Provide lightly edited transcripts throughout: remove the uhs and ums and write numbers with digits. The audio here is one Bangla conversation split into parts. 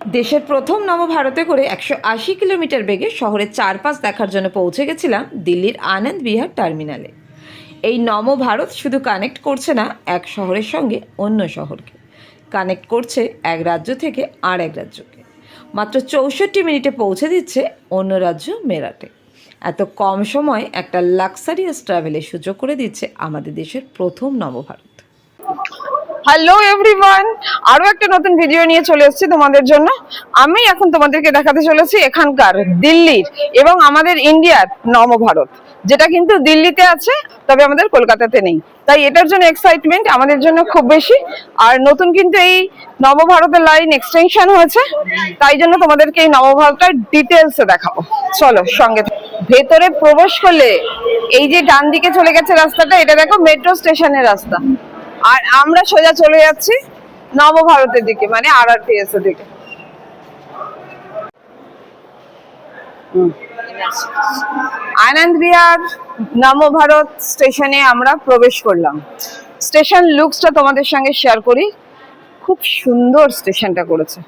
দেশের প্রথম নবভারতে করে 180 কিলোমিটার বেগে শহরের চারপাশ দেখার জন্য পৌঁছে গেছিলাম দিল্লির আনন্দ বিহার টার্মিনালে। এই নবভারত শুধু কানেক্ট করছে না এক শহরের সঙ্গে অন্য শহরকে, কানেক্ট করছে এক রাজ্য থেকে আর এক রাজ্যকে। মাত্র 64 মিনিটে পৌঁছে দিচ্ছে অন্য রাজ্য মেরাটে। এত কম সময়ে একটা লাক্সারিয়াস ট্রাভেলের সুযোগ করে দিচ্ছে আমাদের দেশের প্রথম নবভারত। হ্যালো এভরিওয়ান, আরো একটা নতুন ভিডিও নিয়ে চলে এসেছি তোমাদের জন্য। আমি এখন তোমাদেরকে দেখাতে চলেছি এখানকার দিল্লির এবং আমাদের ইন্ডিয়ার নবভারত, যেটা কিন্তু দিল্লিতে আছে, তবে আমাদের কলকাতাতে নেই। তাই এটার জন্য এক্সাইটমেন্ট আমাদের জন্য খুব বেশি। আর নতুন কিন্তু এই নবভারতের লাইন এক্সটেনশন হয়েছে, তাই জন্য তোমাদেরকে এই নবভারতটার ডিটেলসে দেখাবো। চলো সঙ্গে। ভেতরে প্রবেশ করলে এই যে ডান দিকে চলে গেছে রাস্তাটা, এটা দেখো মেট্রো স্টেশনের রাস্তা। আর আমরা সোজা চলে যাচ্ছি নবভারতের দিকে, মানে আরআরটিএস এর দিকে। আনন্দ বিহার নবভারত স্টেশনে আমরা প্রবেশ করলাম। স্টেশন লুকসটা তোমাদের সঙ্গে শেয়ার করি। খুব সুন্দর স্টেশনটা করেছে,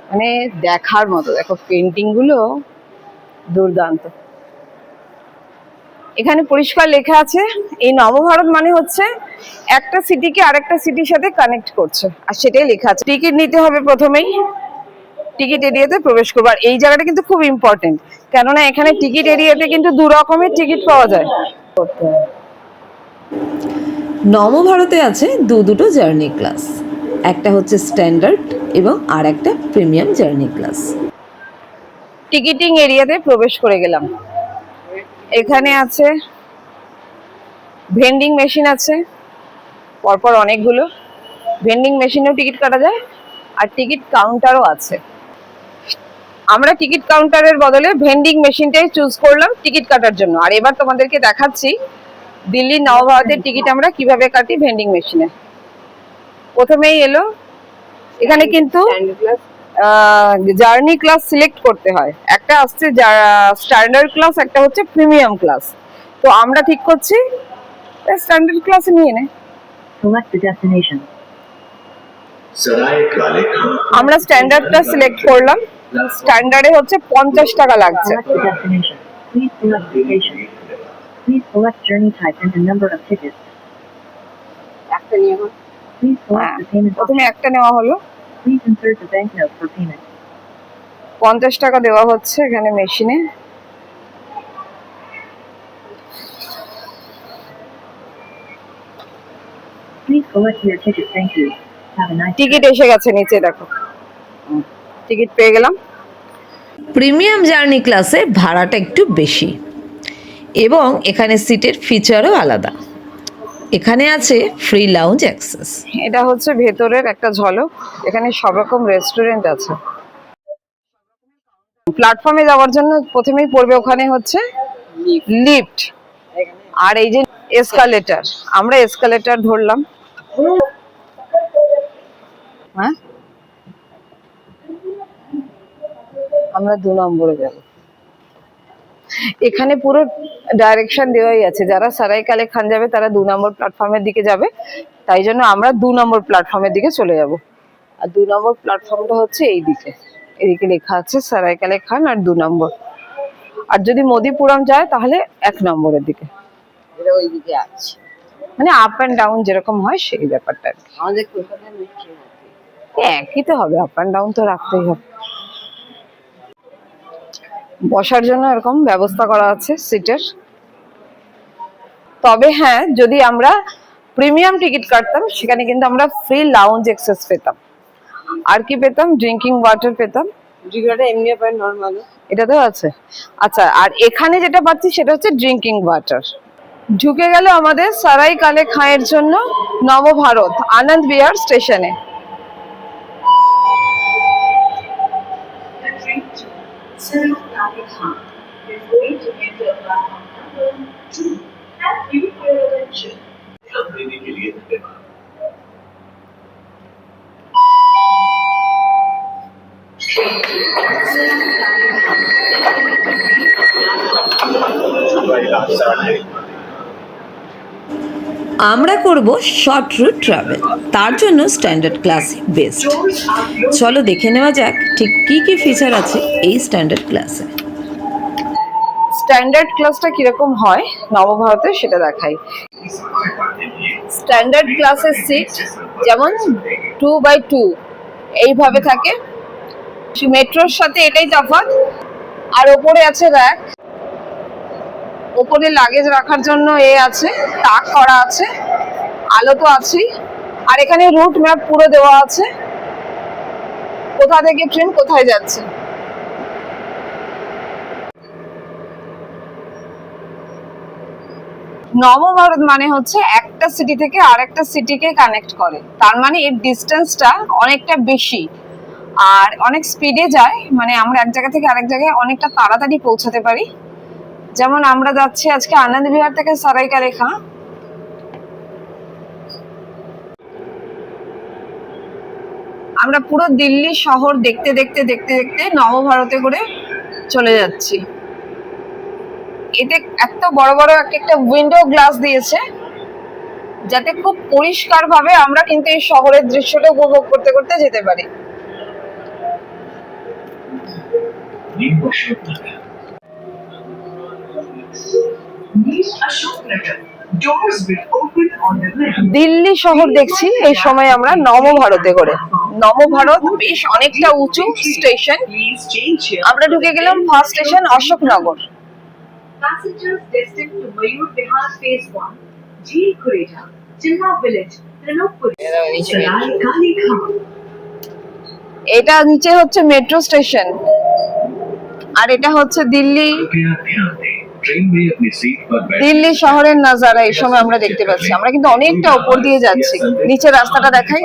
মানে দেখার মতো। দেখো পেন্টিং গুলো দুর্দান্ত। এখানে পরিষ্কার লেখা আছে এই নবভারত মানে হচ্ছে একটা সিটিকে আরেকটা সিটির সাথে কানেক্ট করছে, আর সেটাই লেখা আছে। টিকিট নিতে হবে প্রথমেই, টিকিট এরিয়াতে প্রবেশ করবো। আর এই জায়গাটা কিন্তু খুব ইম্পর্টেন্ট, কেননা এখানে টিকিট এরিয়াতে কিন্তু দু রকমের টিকিট পাওয়া যায়। নবভারতে আছে দুটো জার্নি ক্লাস, একটা হচ্ছে স্ট্যান্ডার্ড এবং আর একটা প্রিমিয়াম জার্নি ক্লাস। টিকিটিং এরিয়াতে প্রবেশ করে গেলাম। এখানে আছে ভেন্ডিং মেশিন, আছে পরপর অনেকগুলো ভেন্ডিং মেশিনেও টিকিট কাটা যায়, আর টিকিট কাউন্টারও আছে। আমরা টিকিট কাউন্টারের বদলে ভেন্ডিং মেশিনটাই চুজ করলাম টিকিট কাটার জন্য। আর এবার তোমাদেরকে দেখাচ্ছি দিল্লির নবভারতের টিকিট আমরা কিভাবে কাটি ভেন্ডিং মেশিনে। প্রথমেই এলো, এখানে কিন্তু জার্নি ক্লাস সিলেক্ট করতে হয়। একটা আসছে স্ট্যান্ডার্ড ক্লাস, একটা হচ্ছে প্রিমিয়াম ক্লাস। তো আমরা ঠিক করছি স্ট্যান্ডার্ড ক্লাসে নিয়ে নে। আমরা স্ট্যান্ডার্ডটা সিলেক্ট করলাম। স্ট্যান্ডার্ডে হচ্ছে 50 টাকা লাগছে। প্রথমে একটা নেওয়া হলো, 50 টাকা দেওয়া হচ্ছে এখানে মেশিনে। টিকিট এসে গেছে নিচে, দেখো টিকিট পেয়ে গেলাম। প্রিমিয়াম জার্নি ক্লাসে ভাড়াটা একটু বেশি এবং এখানে সিটের ফিচারও আলাদা। এখানে আছে ফ্রি লাউঞ্জ অ্যাক্সেস। এটা হচ্ছে ভেতরের একটা ঝলক। এখানে সব রকম রেস্টুরেন্ট আছে। প্ল্যাটফর্মে যাওয়ার জন্য প্রথমেই পড়বে ওখানে হচ্ছে লিফট, আর এই যে এসকালেটর। আমরা এসকালেটর ধরলাম। হ্যাঁ, আমরা 2 নম্বরে যাব। এখানে পুরো ডাইরেকশন দেওয়াই আছে, যারা সারাই কালে খান যাবে তারা 2 নম্বর প্ল্যাটফর্মের দিকে যাবে, তাই জন্য আমরা 2 নম্বর প্ল্যাটফর্মের দিকে চলে যাব। আর 2 নম্বর প্ল্যাটফর্মটা হচ্ছে এই দিকে, এদিকে লেখা আছে সারাই কালে খান আর 2 নম্বর। আর যদি মোদিপুরম যায় তাহলে 1 নম্বরের দিকে। এটা ওই দিকে আছে, মানে আপ অ্যান্ড ডাউন যেরকম হয় সেই ব্যাপারটা। আমাদের কলকাতার মেট্রো একই তো হবে, আপ অ্যান্ড ডাউন তো রাখতেই হবে। বসার জন্য এরকম ব্যবস্থা করা আছে সিটের। তবে হ্যাঁ, যদি আমরা প্রিমিয়াম টিকিট কাটতাম সেখানে কিন্তু আমরা ফ্রি লাউঞ্জ অ্যাক্সেস পেতাম। আর কি পেতাম? ড্রিঙ্কিং ওয়াটার পেতাম। এমনি পাই নরমাল, এটাতেও আছে। আচ্ছা, আর এখানে যেটা পাচ্ছি সেটা হচ্ছে ড্রিঙ্কিং ওয়াটার। ঢুকে গেল আমাদের সারাই কালে খাঁয়ের জন্য নবভারত আনন্দ বিহার স্টেশনে। আমরা করব শর্ট রুট ট্রাভেল, তার জন্য স্ট্যান্ডার্ড ক্লাস বেস্ট। চলো দেখে নেওয়া যাক ঠিক কী কী ফিচার আছে এই স্ট্যান্ডার্ড ক্লাসে। স্ট্যান্ডার্ড ক্লাসটা কিরকম হয় নবভারতে সেটা দেখাই। স্ট্যান্ডার্ড ক্লাসের সিট যেমন 2x2 এইভাবে থাকে, মেট্রোর সাথে এটাই তফাৎ। আর ওপরে আছে র্যাক, ওপরে লাগেজ রাখার জন্য আছে, তাক করা আছে, আলো তো আছেই। আর এখানে রুট ম্যাপ পুরো দেওয়া আছে, কোথা থেকে ট্রেন কোথায় যাচ্ছে। নবভারত মানে হচ্ছে একটা সিটি থেকে আরেকটা সিটিকে কানেক্ট করে, তার মানে এর ডিস্টেন্সটা অনেকটা বেশি আর অনেক স্পিডে যায়। মানে আমরা এক জায়গা থেকে আরেক জায়গায় অনেকটা তাড়াতাড়ি পৌঁছাতে পারি। যেমন আমরা যাচ্ছি আজকে আনন্দ বিহার থেকে সারাইকালেখান। আমরা পুরো দিল্লি শহর দেখতে দেখতে দেখতে দেখতে নবভারতে করে চলে যাচ্ছি। এতে এত বড় বড় একটা উইন্ডো গ্লাস দিয়েছে যাতে খুব পরিষ্কার ভাবে আমরা কিন্তু এই শহরের দৃশ্যটা উপভোগ করতে করতে যেতে পারি। দিল্লি শহর দেখছি এই সময় আমরা নবভারতে করে। নবভারত বেশ অনেকটা উঁচু স্টেশন। আমরা ঢুকে গেলাম first station Ashoknagar. Passengers destined to Mayur Vihar Phase 1, Jheel Kureja, Chilma Village, Trinopuri, Sarai Kali Khan. এটা নিচে হচ্ছে মেট্রো স্টেশন আর এটা হচ্ছে দিল্লি। দিল্লি শহরের নাজারা এই সময় আমরা দেখতে পাচ্ছি। আমরা কিন্তু অনেকটা উপর দিয়ে যাচ্ছি। নিচে রাস্তাটা দেখাই,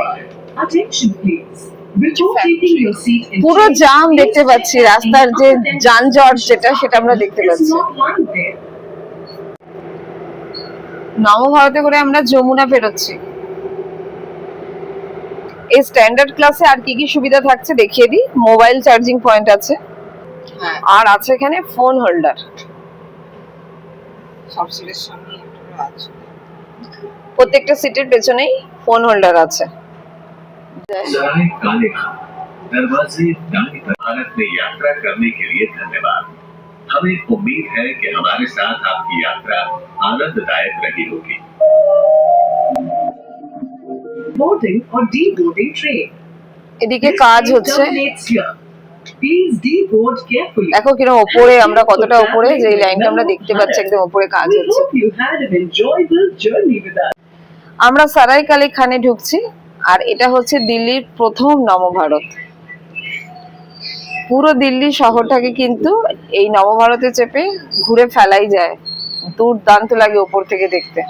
Attention please. Before taking your seat in পুরো জাম দেখতে পাচ্ছি। রাস্তার যে যানজট সেটা আমরা দেখতে it's পাচ্ছি। not lying there. নবভারতে করে আমরা যমুনা পেরোচ্ছি। এই স্ট্যান্ডার্ড ক্লাসে আর কি কি সুবিধা থাকছে দেখিয়ে দিই। মোবাইল চার্জিং পয়েন্ট আছে, আর আছে এখানে ফোন হোল্ডার। প্রত্যেকটা সিটের পেছনেই ফোন হোল্ডার আছে। सराय काले खान दरवाजे दाएं तरफ। भारत में यात्रा करने के लिए धन्यवाद। हमें उम्मीद है कि हमारे साथ आपकी यात्रा आनंददायक रही होगी। Boarding or deboarding train. এদিকে কাজ হচ্ছে। Terminates here. Please deboard carefully. দেখো কিরকম উপরে, আমরা কতটা উপরে, যে লাইনটা আমরা দেখতে পাচ্ছি একদম উপরে কাজ We হচ্ছে। hope you had an enjoyable journey with us. আমরা সারাই কালে খানে ঢুকছি আর এটা হচ্ছে দিল্লির প্রথম নবভারত। পুরো দিল্লি শহরটাকে কিন্তু এই নবভারতে চেপে ঘুরে ফেলাই যায়। দুর্দান্ত লাগে উপর থেকে দেখতে।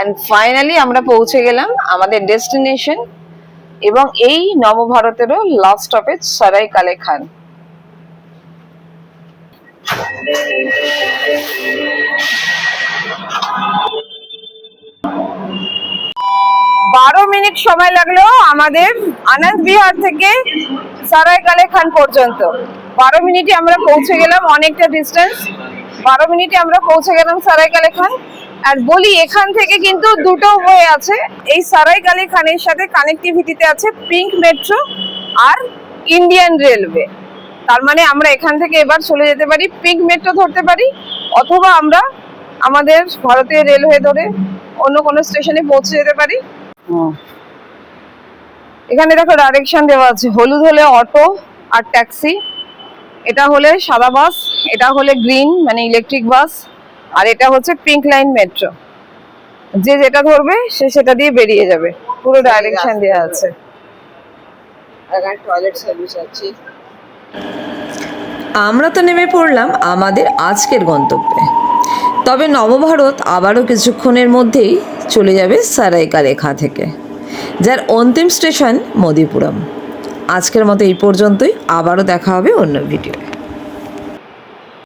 এন্ড ফাইনালি আমরা পৌঁছে গেলাম আমাদের ডেস্টিনেশন, এবং এই নবভারতেরও লাস্ট স্টপেজ সারাই কালে খান। মিনিট সময় লাগলো আমাদের আনন্দ বিহার থেকে সারাই কালে খান পর্যন্ত। 12 মিনিটে আমরা পৌঁছে গেলাম, অনেকটা ডিস্টেন্স। 12 মিনিটে আমরা পৌঁছে গেলাম সারাই কালে খান। আর বলি এখান থেকে কিন্তু দুটো ওয়ে আছে। এই সারাই কালে খানের সাথে কানেক্টিভিটিতে আছে পিঙ্ক মেট্রো আর ইন্ডিয়ান রেলওয়ে। তার মানে আমরা এখান থেকে এবার চলে যেতে পারি, পিঙ্ক মেট্রো ধরতে পারি, অথবা আমরা আমাদের ভারতীয় রেলওয়ে ধরে অন্য কোনো স্টেশনে পৌঁছে যেতে পারি। এখানে দেখো ডাইরেকশন দেওয়া আছে। হলুদ হলে অটো আর ট্যাক্সি, এটা হলে সাদা বাস, এটা হলে গ্রিন মানে ইলেকট্রিক বাস, আর এটা হচ্ছে পিঙ্ক লাইন মেট্রো। যে যেটা ধরবে সে সেটা দিয়ে বেরিয়ে যাবে। পুরো ডাইরেকশন দেওয়া আছে। এখানে টয়লেট সার্ভিস আছে। আমরা তো নেমে পড়লাম আমাদের আজকের গন্তব্যে। তবে নবভারত আবারও কিছুক্ষণের মধ্যেই চলে যাবে সারাই কালে খাঁ থেকে, যার অন্তিম স্টেশন মদিপুরম। আজকের মতো এই পর্যন্তই, আবারও দেখা হবে অন্য ভিডিওয়ে।